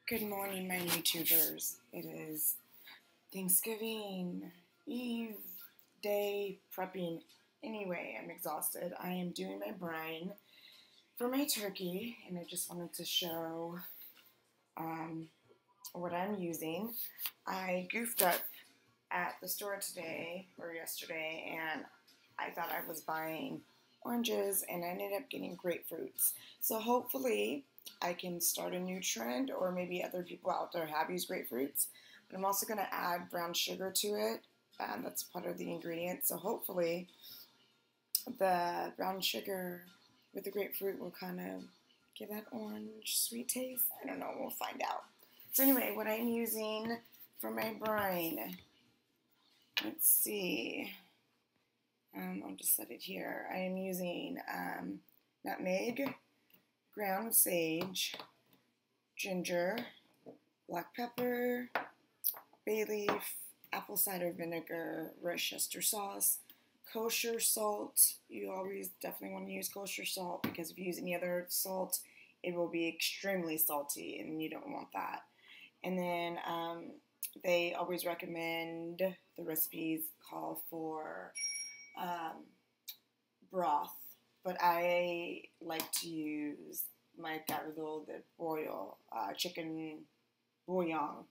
Good morning, my YouTubers. It is Thanksgiving Eve day prepping. Anyway, I'm exhausted. I am doing my brine for my turkey, and I just wanted to show what I'm using. I goofed up at the store today or yesterday, and I thought I was buying oranges, and I ended up getting grapefruits. So hopefully I can start a new trend, or maybe other people out there have used grapefruits. But I'm also going to add brown sugar to it. That's part of the ingredient. So hopefully the brown sugar with the grapefruit will kind of give that orange sweet taste. I don't know. We'll find out. So anyway, what I'm using for my brine, let's see. I'll just set it here. I am using nutmeg, ground sage, ginger, black pepper, bay leaf, apple cider vinegar, Worcestershire sauce, kosher salt. You always definitely want to use kosher salt, because if you use any other salt, it will be extremely salty, and you don't want that. And then they always recommend, the recipes call for broth, but I like to use my caldo de pollo, chicken bouillon,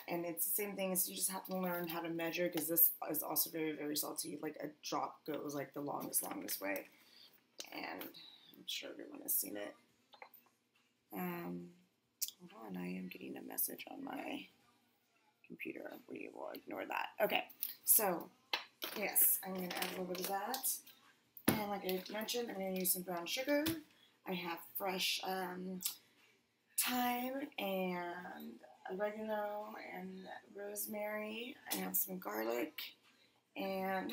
and it's the same thing. So you just have to learn how to measure, because this is also very, very salty. Like a drop goes like the longest way, and I'm sure everyone has seen it. Hold on, I am getting a message on my computer. We will ignore that. Okay, so yes, I'm going to add a little bit of that. And like I mentioned, I'm going to use some brown sugar. I have fresh thyme and oregano and rosemary. I have some garlic. And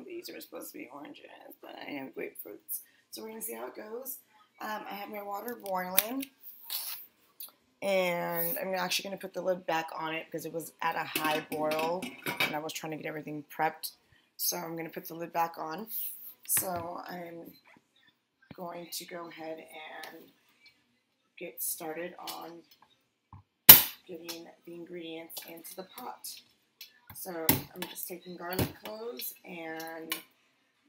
these are supposed to be oranges, but I have grapefruits. So we're going to see how it goes. I have my water boiling. And I'm actually going to put the lid back on it because it was at a high boil and I was trying to get everything prepped. So I'm going to put the lid back on. So I'm going to go ahead and get started on getting the ingredients into the pot. So I'm just taking garlic cloves and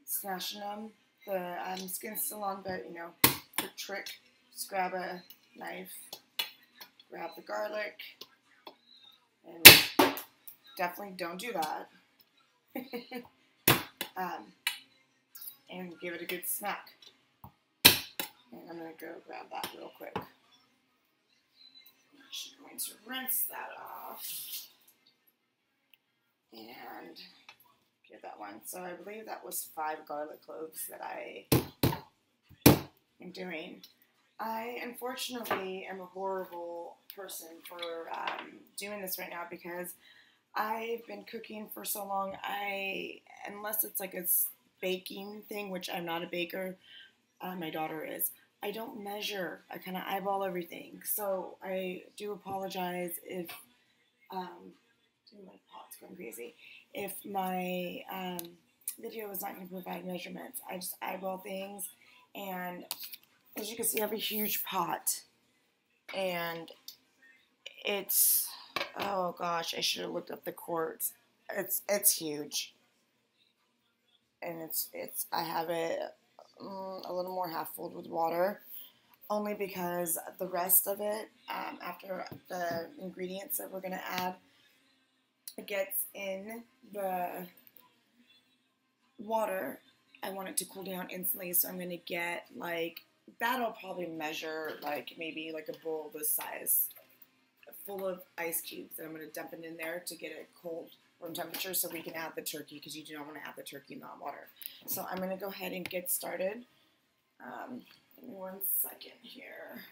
smashing them. The skin's still on, but you know, quick trick, just grab a knife, grab the garlic, and definitely don't do that. And give it a good smack. And I'm going to go grab that real quick. I'm actually going to rinse that off and give that one. So I believe that was 5 garlic cloves that I am doing. I unfortunately am a horrible person for doing this right now, because I've been cooking for so long. Unless it's like a baking thing, which I'm not a baker, my daughter is, I don't measure. I kind of eyeball everything. So I do apologize if my pot's going crazy. If my video is not going to provide measurements, I just eyeball things. And as you can see, I have a huge pot, and it's, oh gosh, I should have looked up the quarts. It's huge, and I have it a little more half filled with water, only because the rest of it, after the ingredients that we're gonna add, it gets in the water. I want it to cool down instantly, so I'm gonna get like, that'll probably measure like maybe like a bowl this size, full of ice cubes, that I'm going to dump it in there to get it cold room temperature, so we can add the turkey, because you do not want to add the turkey in the hot water. So I'm going to go ahead and get started. Give me 1 second here.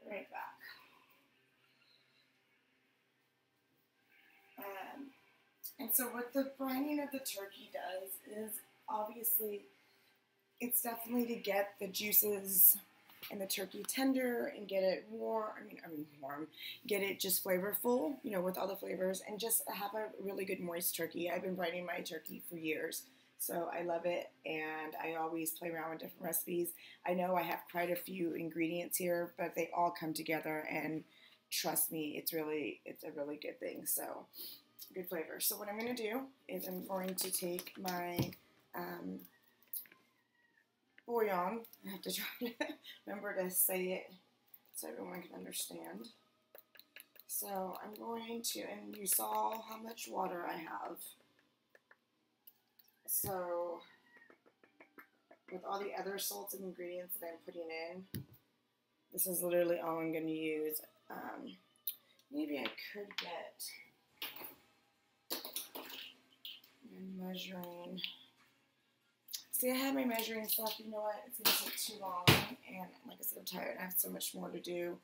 Right back. And so what the brining of the turkey does is, obviously, it's definitely to get the juices and the turkey tender and get it warm, get it just flavorful, you know, with all the flavors, and just have a really good moist turkey. I've been brining my turkey for years, So I love it, and I always play around with different recipes. I know I have quite a few ingredients here, but they all come together, and trust me, it's a really good thing. So good flavor. So what I'm going to do is I'm going to take my bouillon. I have to try to remember to say it so everyone can understand. So I'm going to, and you saw how much water I have. So with all the other salts and ingredients that I'm putting in, this is literally all I'm going to use. Maybe I could get my measuring. See, I had my measuring stuff. You know what? It's going to take too long. And like I said, I'm tired. I have so much more to do.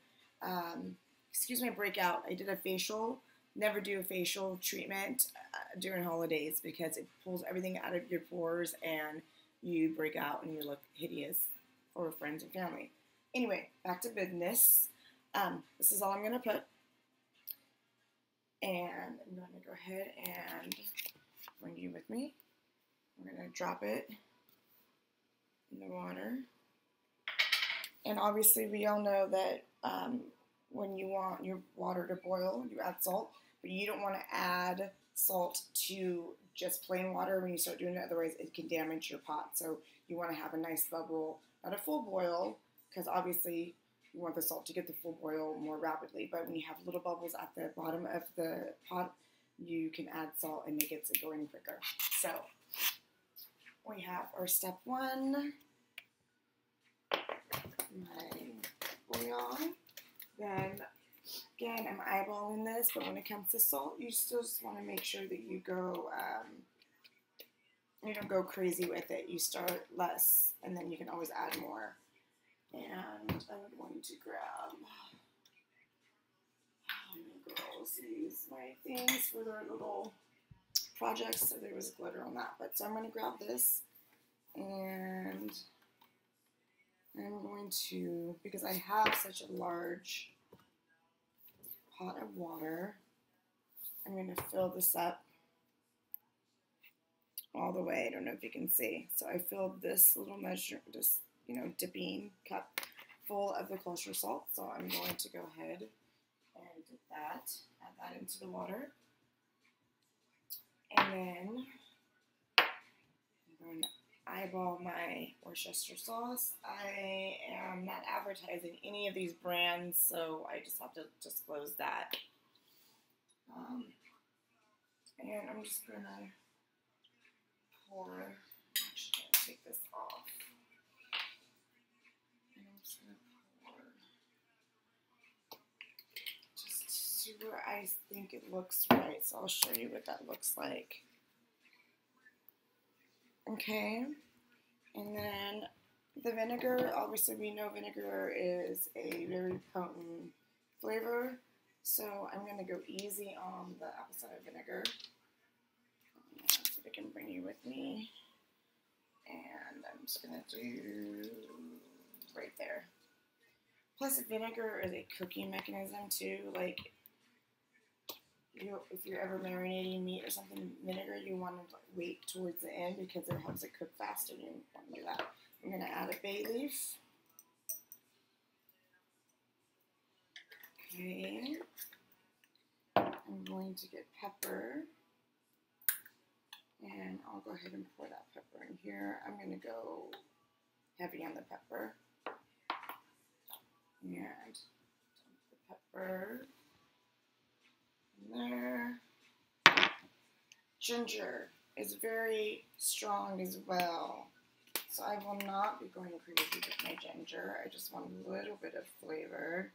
Excuse my breakout. I did a facial. Never do a facial treatment during holidays because it pulls everything out of your pores and you break out and you look hideous for friends and family. Anyway, back to business. This is all I'm going to put. And I'm going to go ahead and bring you with me. We're going to drop it in the water. And obviously we all know that when you want your water to boil, you add salt, but you don't want to add salt to just plain water when you start doing it, otherwise it can damage your pot. So you want to have a nice bubble, not a full boil, because obviously you want the salt to get the full boil more rapidly, but when you have little bubbles at the bottom of the pot, you can add salt and it gets it going quicker. So we have our step one, my bouillon. Then again, I'm eyeballing this, but when it comes to salt, you still just want to make sure that you go, you don't go crazy with it. You start less, and then you can always add more. And I'm going to grab, my girls use my things for their little projects, so there was glitter on that. But so I'm going to grab this, and I'm going to, because I have such a large pot of water, I'm going to fill this up all the way. I don't know if you can see. So I filled this little measure, this, dipping cup full of the kosher salt. So I'm going to go ahead and do that, add that into the water. And then I'm going to eyeball my Worcestershire sauce. I am not advertising any of these brands, so I just have to disclose that. And I'm just going to pour, actually I'm going to take this off. And I'm just going to pour just to where I think it looks right. So I'll show you what that looks like. Okay, and then the vinegar, obviously we know vinegar is a very potent flavor, so I'm going to go easy on the apple cider vinegar. See if I can bring you with me, and I'm just going to do right there. Plus vinegar is a cooking mechanism too, like if you're ever marinating meat or something, vinegar, you want to wait towards the end because it helps it cook faster. You want to do that. I'm going to add a bay leaf. Okay. I'm going to get pepper. And I'll go ahead and pour that pepper in here. I'm going to go heavy on the pepper. And dump the pepper. There. Ginger is very strong as well, so I will not be going crazy with my ginger. I just want a little bit of flavor,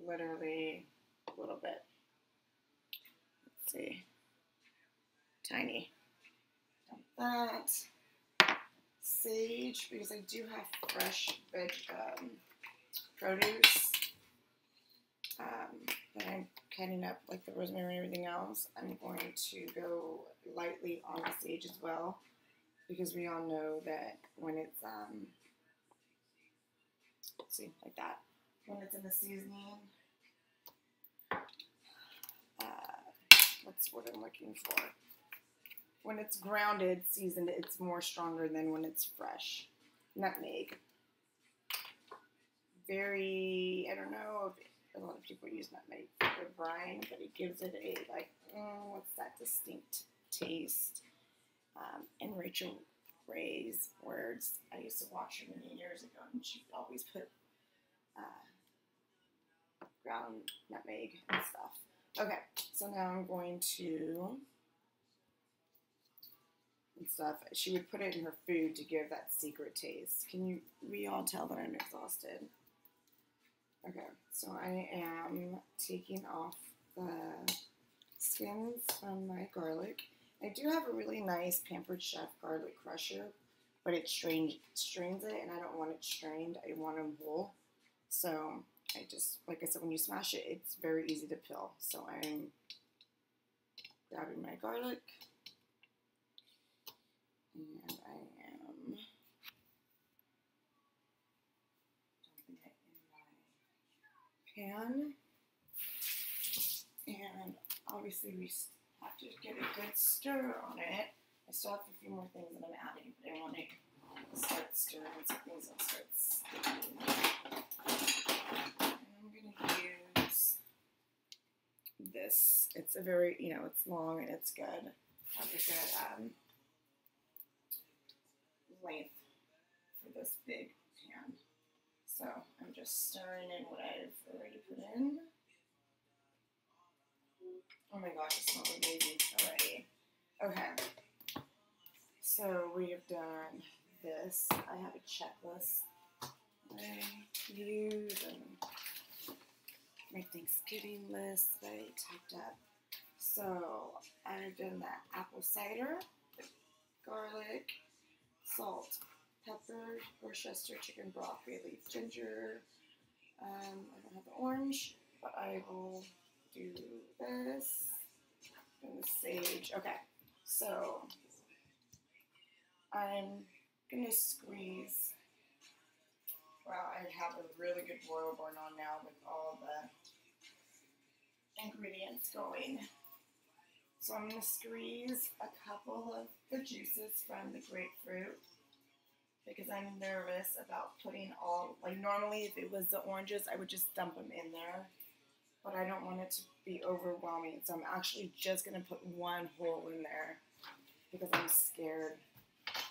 literally a little bit. Let's see, tiny. Dump that. Sage, because I do have fresh produce that I'm cutting up, like the rosemary and everything else. I'm going to go lightly on the sage as well, because we all know that when it's, let's see, like that, when it's in the seasoning, what's what I'm looking for? when it's grounded, seasoned, it's more stronger than when it's fresh. Nutmeg. Very, I don't know if a lot of people use nutmeg for brine, but it gives it a, like, what's that distinct taste. And Rachel Ray's words, I used to watch her many years ago, and she always put ground nutmeg and stuff. Okay, so now I'm going to, and stuff, she would put it in her food to give that secret taste. Can we all tell that I'm exhausted? Okay, so I am taking off the skins from my garlic. I do have a really nice Pampered Chef garlic crusher, but it strains it, and I don't want it strained. I want them whole. So I just, like I said, when you smash it, it's very easy to peel. So I'm grabbing my garlic, and I am dumping it in my pan. And obviously we have to get a good stir on it. I still have a few more things that I'm adding, but I want to start stirring so things will start sticking. And I'm going to use this. It's a very, it's long and it's good. Have a good length for this big pan. So I'm just stirring in what I've already put in. Oh my gosh, it smells amazing already. Okay, so we have done this. I have a checklist I use and my Thanksgiving list that I typed up. So I've done that apple cider, garlic, salt, pepper, Worcester chicken broth, bay leaf, ginger. I don't have the orange, but I will do this and the sage. Okay, so I'm gonna squeeze. Well, I have a really good boil going on now with all the ingredients going. So I'm gonna squeeze a couple of the juices from the grapefruit because I'm nervous about putting all, like normally if it was the oranges, I would just dump them in there. But I don't want it to be overwhelming, so I'm actually just going to put one whole in there because I'm scared.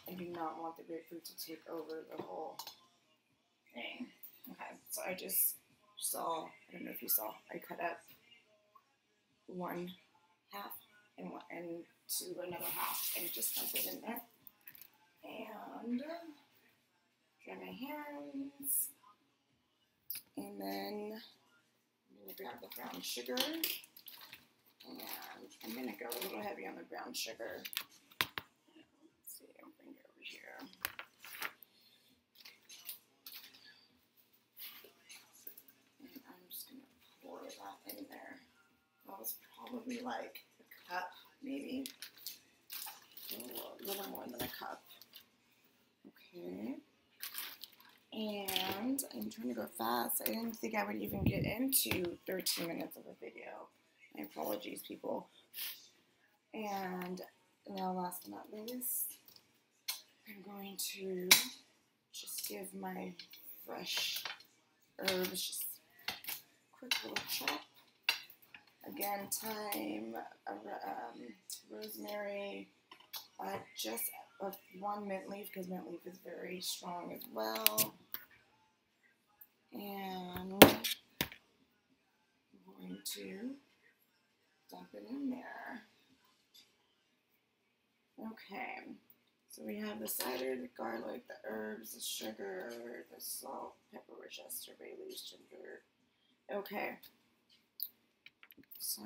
I do not want the grapefruit to take over the whole thing. Okay, so I just saw, I don't know if you saw, I cut up one half and to another half and just dump it in there. And dry my hands. And then I'm going to grab the brown sugar, and I'm going to go a little heavy on the brown sugar. Let's see, I'll bring it over here. And I'm just going to pour that in there. That was probably like a cup, maybe. A little more than a cup. Okay. And I'm trying to go fast. I didn't think I would even get into 13 minutes of a video. My apologies, people. And now, last but not least, I'm going to just give my fresh herbs just a quick little chop. Again, thyme, rosemary, just one mint leaf because mint leaf is very strong as well. And I'm going to dump it in there. Okay, so we have the cider, the garlic, the herbs, the sugar, the salt, pepper, Worcester, bay leaves, ginger. Okay, so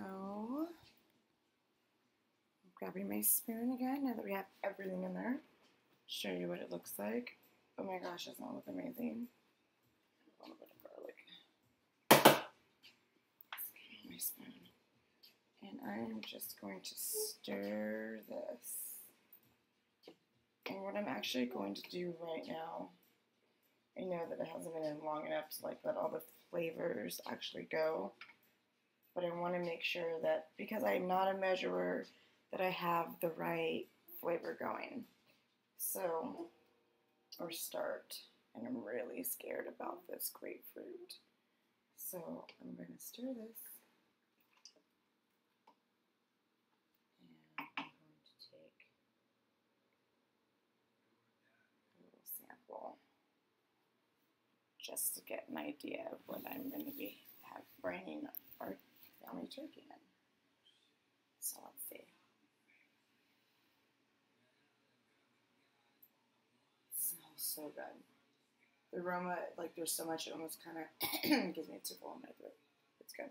I'm grabbing my spoon again now that we have everything in there. Show you what it looks like. Oh my gosh, doesn't that look amazing? A little bit of garlic. My spoon. And I'm just going to stir this. And what I'm actually going to do right now, I know that it hasn't been in long enough to like let all the flavors actually go, but I want to make sure that, because I'm not a measurer, that I have the right flavor going. So, or start. And I'm really scared about this grapefruit. So I'm going to stir this. And I'm going to take a little sample just to get an idea of what I'm going to be brining our family turkey in. So let's see. It smells so good. The aroma, like there's so much, it almost kind of gives me a tickle in my throat. It's good.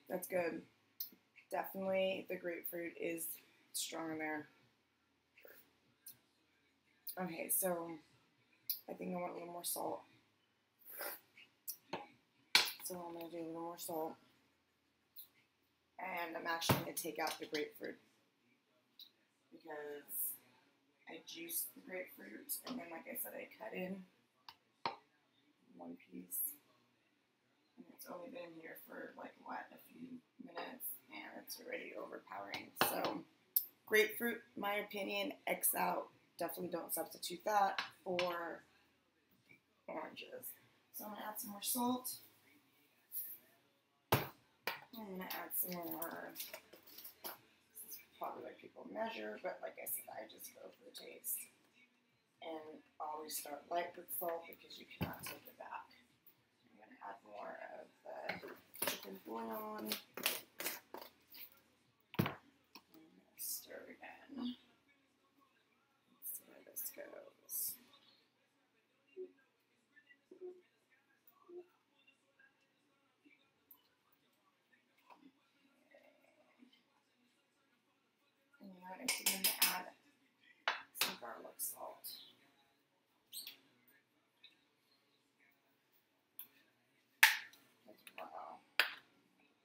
That's good. Definitely the grapefruit is strong in there. Okay, so I think I want a little more salt. So I'm going to do a little more salt. And I'm actually going to take out the grapefruit because I juiced the grapefruit and then, like I said, I cut in one piece. And it's only been here for like, what, a few minutes, and it's already overpowering. So grapefruit, my opinion, X out. Definitely don't substitute that for oranges. So I'm going to add some more salt. I'm going to add some more, this is probably like people measure, but like I said, I just go for the taste. And always start light with salt because you cannot take it back. I'm going to add more of the chicken bouillon. I'm going to stir again. Let's see where this goes. And you know what, I think I'm going to add some garlic salt. Wow,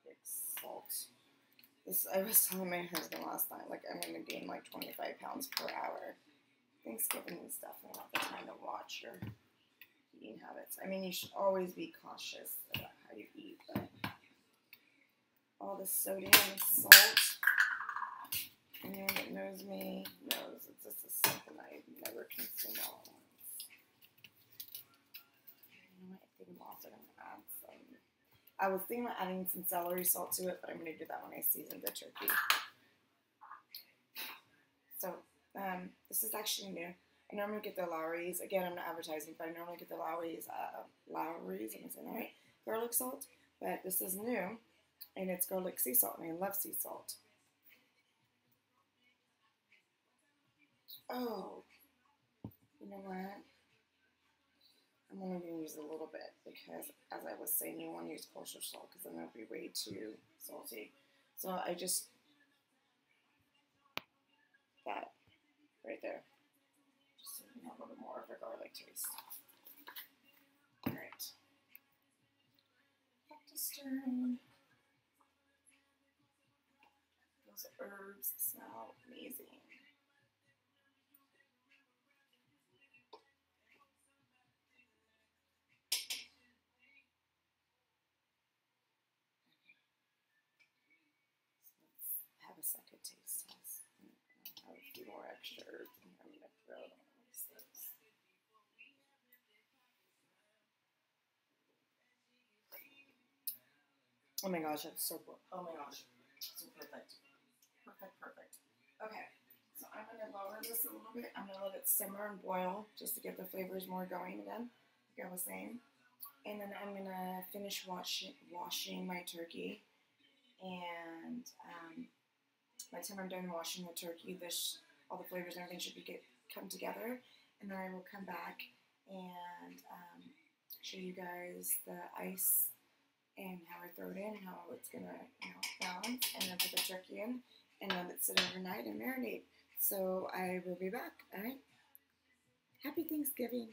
big salt. This, I was telling my husband last night, like I'm going to gain like 25 pounds per hour. Thanksgiving is definitely not the time to watch your eating habits. I mean, you should always be cautious about how you eat, but all the sodium and salt, anyone that knows me knows that this is something I never consume all at once. You know what, I think I'm also going to add some, I was thinking about adding some celery salt to it, but I'm going to do that when I season the turkey. So, this is actually new. I normally get the Lowry's, again, I'm not advertising, but I normally get the Lowry's, am I saying that right? Garlic salt, but this is new, and it's garlic sea salt, and I love sea salt. Oh, you know what? I'm only going to use a little bit because, as I was saying, you want to use kosher salt because then it'll be way too salty. So I just, that right there, just so you have a little more of a garlic taste. All right. Back to stirring. Those herbs smell amazing. Have a second taste test. I'll have a few more extra herbs in here. I'm going to throw them on these things. Oh my gosh, that's so cool. Oh my gosh, so perfect. Perfect. Okay, so I'm going to lower this a little bit. I'm going to let it simmer and boil just to get the flavors more going again, like I was saying. And then I'm going to finish washing my turkey. And by the time I'm done washing the turkey, all the flavors and everything should come together. And then I will come back and show you guys the ice and how I throw it in, how it's gonna balance, and then put the turkey in, and let it sit overnight and marinate. So I will be back. All right. Happy Thanksgiving.